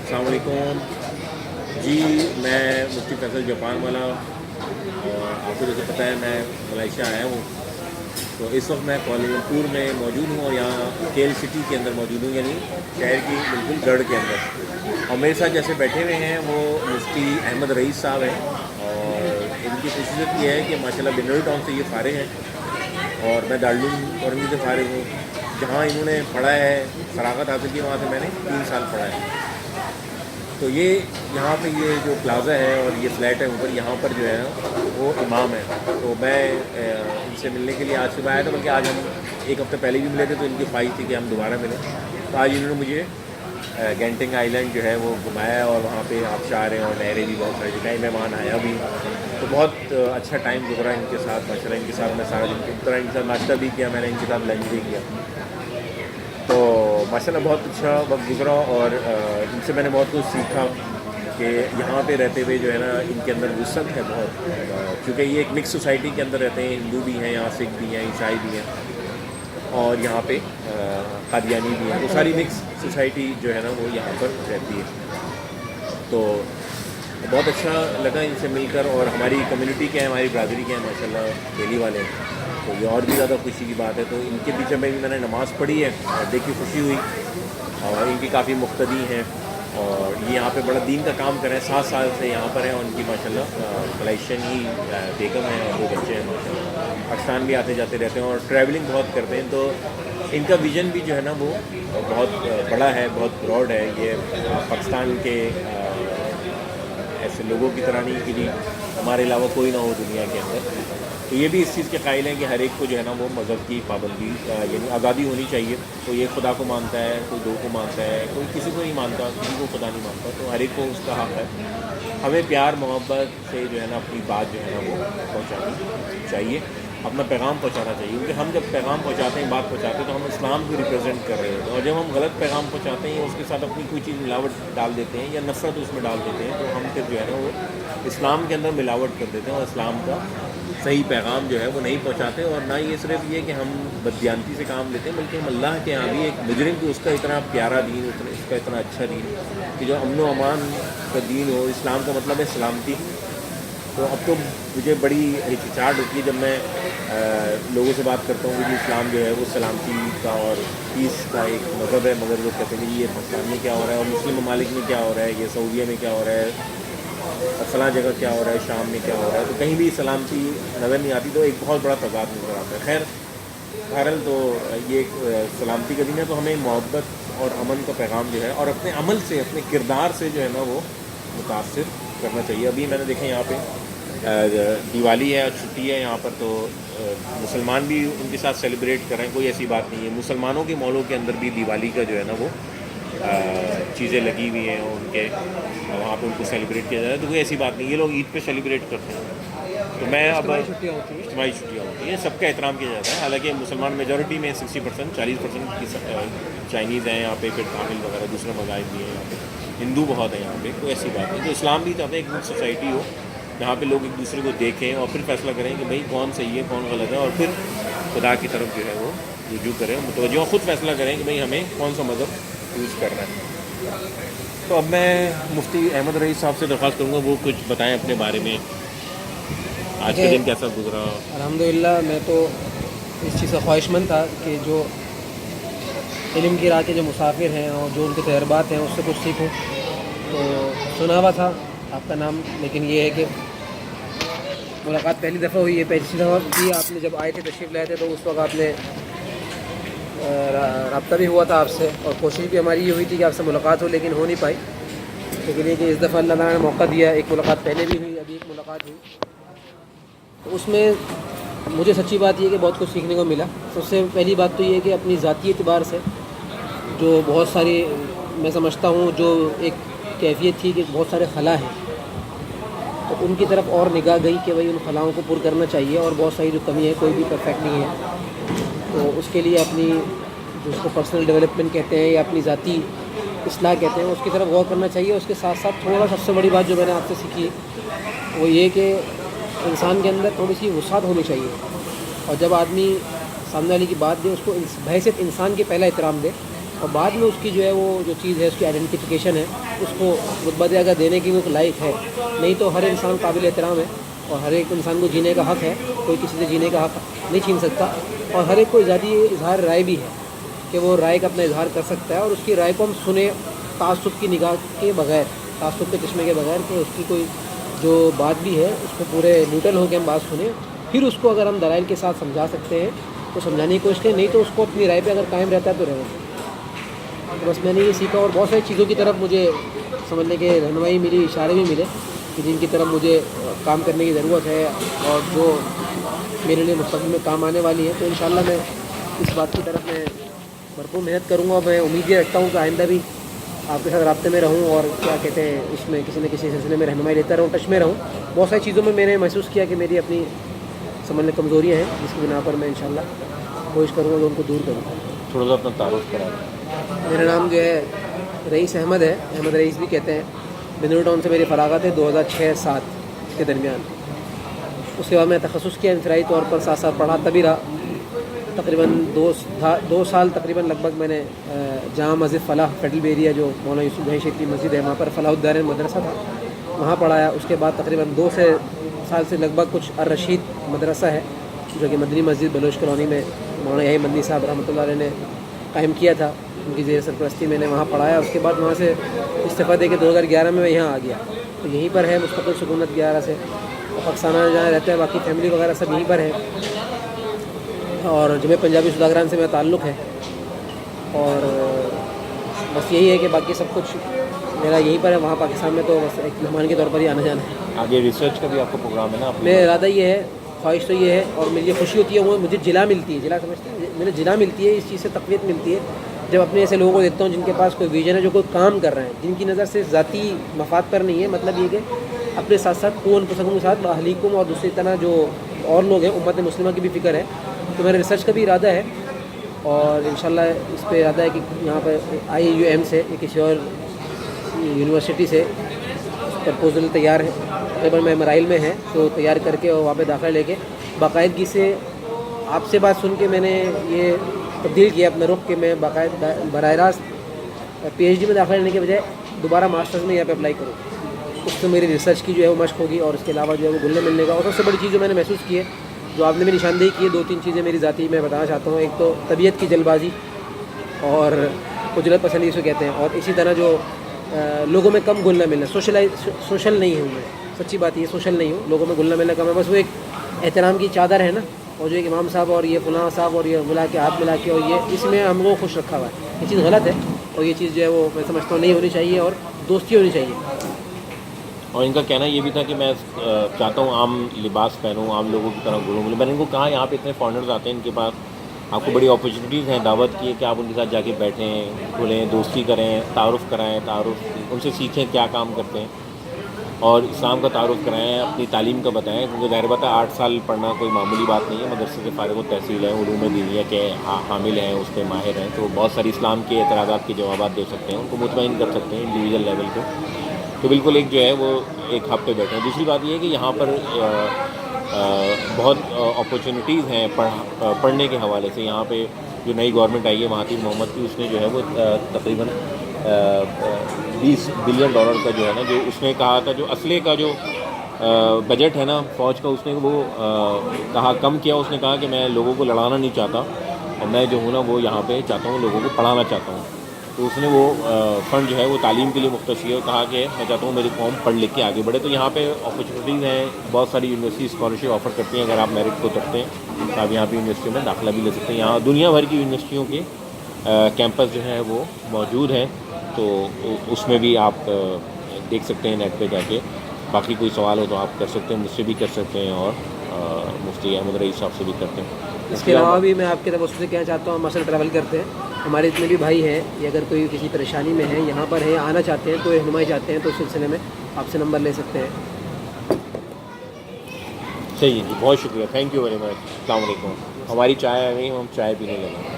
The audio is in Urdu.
السلام علیکم جی، میں مفتی فیصل جاپان والا، اور آپ کو جیسے پتہ ہے میں ملائیشیا آیا ہوں. تو اس وقت میں کوالالمپور میں موجود ہوں، اور یہاں کیل سٹی کے اندر موجود ہوں، یعنی شہر کی بالکل گڑھ کے اندر. اور میرے ساتھ جیسے بیٹھے ہوئے ہیں وہ مفتی احمد رئیس صاحب ہیں، اور ان کی خصوصیت یہ ہے کہ ماشاءاللہ بنوری ٹاؤن سے یہ فارغ ہیں، اور میں دارالعلوم اورنگی سے فارغ ہوں. جہاں انہوں نے پڑھا ہے، فراغت حاصل کی، وہاں سے میں نے 3 سال پڑھا ہے. تو یہ یہاں پہ یہ جو پلازا ہے اور یہ فلیٹ ہے اوپر، یہاں پر جو ہے وہ امام ہے. تو میں ان سے ملنے کے لیے آج صبح آیا تھا، بلکہ آج ہم ایک ہفتے پہلے بھی ملے تھے، تو ان کی خواہش تھی کہ ہم دوبارہ ملیں. تو آج انہوں نے مجھے گینٹنگ آئی لینڈ جو ہے وہ گھمایا، اور وہاں پہ آبشار ہیں اور نہریں بھی بہت ساری دکھائی. میں وہاں آیا بھی، تو بہت اچھا ٹائم گزرا ان کے ساتھ ماشاء اللہ. ان کے ساتھ میں سارا دن اترا، ان کے ساتھ ناشتہ بھی کیا میں نے، ان کے ساتھ لنچ بھی کیا. تو ماشاء اللہ بہت اچھا وقت گزرا، اور ان سے میں نے بہت کچھ سیکھا کہ یہاں پہ رہتے ہوئے جو ہے نا ان کے اندر وسعت ہے بہت، کیونکہ یہ ایک مکس سوسائٹی کے اندر رہتے ہیں. ہندو بھی ہیں یہاں، سکھ بھی ہیں، عیسائی بھی ہیں، اور یہاں پہ قادیانی بھی ہیں. وہ ساری مکس سوسائٹی جو ہے نا وہ یہاں پر رہتی ہے. تو بہت اچھا لگا ان سے مل کر، اور ہماری کمیونٹی کے ہیں، ہماری برادری کے ہیں ماشاء اللہ، دہلی والے ہیں. تو یہ اور بھی زیادہ خوشی کی بات ہے. تو ان کے پیچھے میں نے نماز پڑھی ہے، اور دیکھی خوشی ہوئی. اور ان کی کافی مقتدی ہیں، اور یہ یہاں پہ بڑا دین کا کام کر رہے ہیں. 7 سال سے یہاں پر ہیں، اور ان کی ماشاء اللہ ملائیشین ہی بیگم ہیں، اور 2 بچے ہیں ماشاء اللہ. پاکستان بھی آتے جاتے رہتے ہیں، اور ٹریولنگ بہت کرتے ہیں. تو ان کا ویژن بھی جو ہے نا وہ بہت بڑا ہے، بہت براڈ ہے. یہ پاکستان کے ایسے لوگوں کی طرح نہیں کہ جی ہمارے علاوہ کوئی نہ ہو دنیا کے اندر. تو یہ بھی اس چیز کے قائل ہیں کہ ہر ایک کو جو ہے نا وہ مذہب کی پابندی، یعنی آزادی ہونی چاہیے. کوئی ایک خدا کو مانتا ہے، کوئی 2 کو مانتا ہے، کوئی کسی کو نہیں مانتا، کسی کو خدا نہیں مانتا. تو ہر ایک کو اس کا حق ہے. ہمیں پیار محبت سے جو ہے نا اپنی بات جو ہے نا وہ پہنچانی چاہیے، اپنا پیغام پہنچانا چاہیے. کیونکہ ہم جب پیغام پہنچاتے ہیں، بات پہنچاتے ہیں، تو ہم اسلام کو ریپرزینٹ کر رہے ہوتے ہیں. اور جب ہم غلط پیغام پہنچاتے ہیں، اس کے ساتھ اپنی کوئی چیز ملاوٹ ڈال دیتے ہیں یا نفرت اس میں ڈال دیتے ہیں، تو ہم پھر جو ہے نا وہ اسلام کے اندر ملاوٹ کر دیتے ہیں، اور اسلام کا صحیح پیغام جو ہے وہ نہیں پہنچاتے. اور نہ یہ صرف یہ کہ ہم بددیانتی سے کام لیتے ہیں، بلکہ ہم اللہ کے یہاں بھی ایک مجرم کی اس کا اتنا پیارا دین، اس کا اتنا اچھا دین کہ جو امن و امان کا دین ہو. اسلام کا مطلب ہے سلامتی. تو اب تو مجھے بڑی ہچکچاہٹ ہوتی ہے جب میں لوگوں سے بات کرتا ہوں کہ اسلام جو ہے وہ سلامتی کا اور پیس کا ایک مذہب ہے. مگر لوگ کہتے ہیں کہ یہ پاکستان میں کیا ہو رہا ہے، اور مسلم ممالک میں کیا ہو رہا ہے، یہ سعودیہ میں کیا ہو رہا ہے، اور فلاں جگہ کیا ہو رہا ہے، شام میں کیا ہو رہا ہے. تو کہیں بھی سلامتی نظر نہیں آتی. تو ایک بہت بڑا تضاد نظر آتا ہے. خیر بہرحال تو یہ ایک سلامتی کا دن ہے. تو ہمیں محبت اور امن کا پیغام جو ہے، اور اپنے عمل سے، اپنے کردار سے جو ہے نا وہ متاثر کرنا چاہیے. ابھی میں نے دیکھا یہاں پہ دیوالی ہے، چھٹی ہے یہاں پر. تو مسلمان بھی ان کے ساتھ سیلیبریٹ کر رہے ہیں، کوئی ایسی بات نہیں ہے. مسلمانوں کے مالوں کے اندر بھی دیوالی کا جو ہے نا وہ چیزیں لگی ہوئی ہیں، اور ان کے وہاں پہ ان کو سیلیبریٹ کیا جاتا ہے. تو کوئی ایسی بات نہیں. یہ لوگ عید پہ سیلیبریٹ کرتے ہیں. تو میں اب چھٹیاں ہوتی ہیں. اجتماعی چھٹیاں ہوتی ہیں، سب کا احترام کیا جاتا ہے. حالانکہ مسلمان میجورٹی میں 60%، 40% کی چائنیز ہیں یہاں پہ، پھر تامل وغیرہ دوسرے مذاہب بھی ہیں یہاں پہ، ہندو بہت ہیں یہاں پہ. کوئی ایسی بات نہیں. تو اسلام بھی چاہتے ہیں ایک سوسائٹی ہو جہاں پہ لوگ ایک دوسرے کو دیکھیں، اور پھر فیصلہ کریں کہ بھئی کون صحیح ہے، کون غلط ہے، اور پھر خدا کی طرف جو ہے وہ رجوع کریں، متوجہ خود فیصلہ کریں کہ بھئی ہمیں کون سا مذہب یوز کرنا ہے. تو اب میں مفتی احمد رئیس صاحب سے درخواست کروں گا وہ کچھ بتائیں اپنے بارے میں، آج کا دیکھیں، دن کیسا گزرا. الحمدللہ میں تو اس چیز کا خواہش مند تھا کہ جو علم کی راہ کے جو مسافر ہیں اور جو ان کے تجربات ہیں اس سے کچھ سیکھوں. تو سنا ہوا تھا آپ کا نام، لیکن یہ ہے کہ ملاقات پہلی دفعہ ہوئی ہے. پہلی دفعہ بھی آپ نے جب آئے تھے، تشریف لائے تھے، تو اس وقت آپ نے رابطہ بھی ہوا تھا آپ سے، اور کوشش بھی ہماری یہ ہوئی تھی کہ آپ سے ملاقات ہو، لیکن ہو نہیں پائی. لیکن یہ کہ اس دفعہ اللہ تعالیٰ نے موقع دیا. ایک ملاقات پہلے بھی ہوئی، ابھی ایک ملاقات ہوئی. تو اس میں مجھے سچی بات یہ ہے کہ بہت کچھ سیکھنے کو ملا. سب سے پہلی بات تو یہ ہے کہ اپنی ذاتی اعتبار سے جو بہت ساری، میں سمجھتا ہوں جو ایک کیفیت تھی کہ بہت سارے خلا ہیں، تو ان کی طرف اور نگاہ گئی کہ بھئی ان خلاؤں کو پر کرنا چاہیے. اور بہت ساری جو کمی ہے، کوئی بھی پرفیکٹ نہیں ہے، تو اس کے لیے اپنی جو اس کو پرسنل ڈیولپمنٹ کہتے ہیں یا اپنی ذاتی اصلاح کہتے ہیں، اس کی طرف غور کرنا چاہیے. اس کے ساتھ ساتھ تھوڑا سب سے بڑی بات جو میں نے آپ سے سیکھی وہ یہ کہ انسان کے اندر تھوڑی سی وسعت ہونی چاہیے. اور جب آدمی سامنے والے کی بات دے، اس کو بحیثیت انسان کے پہلا احترام دے. اور بعد میں اس کی جو ہے وہ جو چیز ہے اس کی آئیڈینٹیفیکیشن ہے اس کو رتبہ اگر دینے کی وہ لائق ہے. نہیں تو ہر انسان قابل احترام ہے اور ہر ایک انسان کو جینے کا حق ہے, کوئی کسی سے جینے کا حق نہیں چھین سکتا, اور ہر ایک کو آزادی اظہار رائے بھی ہے کہ وہ رائے کا اپنا اظہار کر سکتا ہے, اور اس کی رائے کو ہم سنیں تعصب کی نگاہ کے بغیر, تعصب کے چشمے کے بغیر, کہ اس کی کوئی جو بات بھی ہے اس کو پورے نیوٹرل ہو کے ہم بات سنیں, پھر اس کو اگر ہم دلائل کے ساتھ سمجھا سکتے ہیں تو سمجھانے کی کوشش کریں, نہیں تو اس کو اپنی رائے پہ اگر قائم رہتا ہے تو رہے. تو بس میں نے یہ سیکھا, اور بہت ساری چیزوں کی طرف مجھے سمجھنے کے رہنمائی ملی, اشارے بھی ملے کہ جن کی طرف مجھے کام کرنے کی ضرورت ہے اور جو میرے لیے مستقبل میں کام آنے والی ہے. تو انشاءاللہ میں اس بات کی طرف میں بھرپور محنت کروں گا. میں امید یہ رکھتا ہوں کہ آئندہ بھی آپ کے ساتھ رابطے میں رہوں اور کیا کہتے ہیں اس میں کسی نہ کسی سلسلے میں رہنمائی لیتا رہوں, ٹچ میں رہوں. بہت ساری چیزوں میں نے محسوس کیا کہ میری اپنی سمجھنے کمزوریاں ہیں, جس کی بنا پر میں انشاءاللہ کوشش کروں گا کہ ان کو دور کروں. تھوڑا سا اپنا تعارف کرا دیں. میرا نام جو ہے رئیس احمد ہے, احمد رئیس بھی کہتے ہیں. بندر ٹاؤن سے میری فراغت ہے 2006-07 کے درمیان. اس کے بعد میں تخصص کیا انفرادی طور پر, ساتھ ساتھ پڑھاتا بھی رہا. تقریباً 2 سال تقریباً لگ بھگ میں نے جامع مسجد فلاح فیڈرل ایریا جو مولانا یوسف بھائی شیخ کی مسجد ہے وہاں پر فلاح الدارین مدرسہ تھا, وہاں پڑھایا. اس کے بعد تقریباً 2 سال سے لگ بھگ کچھ الرشید مدرسہ ہے جو کہ مدنی مسجد بلوچ کالونی میں مولانا یحییٰ مدنی صاحب رحمۃ اللہ علیہ نے قائم کیا تھا, ان کی زیر سرپرستی میں نے وہاں پڑھایا. اس کے بعد وہاں سے استعفیٰ دے کے 2011 میں یہاں آ گیا, تو یہیں پر ہے مستقل سکونت 11 سے. پاکستان جہاں رہتا ہے باقی فیملی وغیرہ سب یہیں پر ہے, اور جمع پنجابی سوداگران سے میرا تعلق ہے. اور بس یہی ہے کہ باقی سب کچھ میرا یہیں پر ہے. وہاں پاکستان میں تو بس ایک مہمان کے طور پر ہی آنا جانا ہے. آگے ریسرچ کا بھی آپ کا پروگرام ہے نا؟ میرا ارادہ یہ ہے, خواہش تو یہ ہے, اور مجھے خوشی ہوتی ہے, وہ مجھے جلا ملتی ہے, جلا سمجھتے ہیں, مجھے جلا ملتی ہے, اس چیز سے تقویت ملتی ہے جب اپنے ایسے لوگوں کو دیکھتا ہوں جن کے پاس کوئی ویژن ہے, جو کوئی کام کر رہے ہیں, جن کی نظر سے ذاتی مفاد پر نہیں ہے, مطلب یہ کہ اپنے ساتھ ساتھ قوم انفسکم کے ساتھ اہلیکم اور دوسری طرح جو اور لوگ ہیں امت مسلمہ کی بھی فکر ہے. تو میرا ریسرچ کا بھی ارادہ ہے, اور انشاءاللہ اس پہ ارادہ ہے کہ یہاں پر IUM سے یا کسی اور یونیورسٹی سے پرپوزل تیار ہے, تقریباً میں مراحل میں ہے, تو تیار کر کے اور وہاں پہ داخلہ لے کے باقاعدگی سے آپ سے بات سن کے میں نے یہ تبدیل کیا اپنا رخ کہ میں باقاعدہ براہ راست PhD میں داخلہ لینے کے بجائے دوبارہ ماسٹرز میں یہاں پہ اپلائی کروں. اس سے میری ریسرچ کی جو ہے وہ مشق ہوگی, اور اس کے علاوہ جو ہے وہ گلنے ملنے کا. اور سب سے بڑی چیز جو میں نے محسوس کی ہے, جو آپ نے میری نشاندہی کی ہے, 2-3 چیزیں میری ذاتی میں بتانا چاہتا ہوں. ایک تو طبیعت کی جلد بازی اور اجرت پسندی سے کہتے ہیں, اور اسی طرح جو لوگوں میں کم گلنا ملنا, سوشل نہیں ہوں میں, سچی بات یہ سوشل نہیں ہوں, لوگوں میں گلنا ملنا کم ہے. بس وہ ایک احترام کی چادر ہے نا, اور جو ایک امام صاحب اور یہ فلاں صاحب اور یہ ملا کے ہاتھ ملا کے, اور یہ اس میں ہم کو خوش رکھا ہوا ہے. یہ چیز غلط ہے, اور یہ چیز جو ہے وہ میں سمجھتا ہوں نہیں ہونی چاہیے, اور دوستی ہونی چاہیے. اور ان کا کہنا یہ بھی تھا کہ میں چاہتا ہوں عام لباس پہنوں, عام لوگوں کی طرح گھروں. میں نے ان کو کہا یہاں پہ اتنے فارنرز آتے ہیں, ان کے پاس آپ کو بڑی اپرچونیٹیز ہیں, دعوت کی ہے کہ آپ ان کے ساتھ جا کے بیٹھیں, کھلیں, دوستی کریں, تعارف کرائیں, ان سے سیکھیں کیا کام کرتے ہیں, اور اسلام کا تعارف کرائیں, اپنی تعلیم کا بتائیں. کیونکہ ظاہر بات ہے 8 سال پڑھنا کوئی معمولی بات نہیں ہے. مدرسے سے فارغ التحصیل ہیں, علوم دینیہ کے حامل ہیں, اس پہ ماہر ہیں, تو بہت ساری اسلام کے اعتراضات کے جوابات دے سکتے ہیں, ان کو مطمئن کر سکتے ہیں انڈیویژل لیول پہ. تو بالکل ایک جو ہے وہ ایک ہب پہ بیٹھے ہیں. دوسری بات یہ ہے کہ یہاں پر بہت اپرچونیٹیز ہیں پڑھنے کے حوالے سے. یہاں پہ جو نئی گورنمنٹ آئی ہے مہاتیر محمد کی, اس نے جو ہے وہ تقریباً $20 بلین کا جو ہے نا, جو اس نے کہا تھا, جو اسلحے کا جو بجٹ ہے نا فوج کا, اس نے وہ کہا کم کیا. اس نے کہا کہ میں لوگوں کو لڑانا نہیں چاہتا, اور میں جو ہوں نا وہ یہاں پہ چاہتا ہوں لوگوں کو پڑھانا چاہتا ہوں. تو اس نے وہ فنڈ جو ہے وہ تعلیم کے لیے مختص کیا, اور کہا کہ میں چاہتا ہوں میری قوم پڑھ لکھ کے آگے بڑھے. تو یہاں پہ اپرچونیٹیز ہیں, بہت ساری یونیورسٹی اسکالرشپ آفر کرتی ہیں. اگر آپ میرٹ کو کرتے ہیں تو آپ یہاں پہ یونیورسٹیوں میں داخلہ بھی لے سکتے ہیں. یہاں دنیا بھر کی یونیورسٹیوں کے کیمپس جو ہیں وہ موجود ہیں, تو اس میں بھی آپ دیکھ سکتے ہیں نیٹ پہ جا کے. باقی کوئی سوال ہو تو آپ کر سکتے ہیں, مجھ سے بھی کر سکتے ہیں, اور مفتی احمد رئیس صاحب سے بھی کرتے ہیں. اس کے علاوہ بھی میں آپ کے توسط سے کہنا چاہتا ہوں, ہم اصل ٹریول کرتے ہیں, ہمارے اتنے بھی بھائی ہیں, یہ اگر کوئی کسی پریشانی میں ہے, یہاں پر ہے, آنا چاہتے ہیں, کوئی رہنمائی چاہتے ہیں, تو اس سلسلے میں آپ سے نمبر لے سکتے ہیں. صحیح جی, بہت شکریہ, تھینک یو ویری مچ. السلام علیکم. ہماری چائے آ گئی, ہم چائے پینے لگے.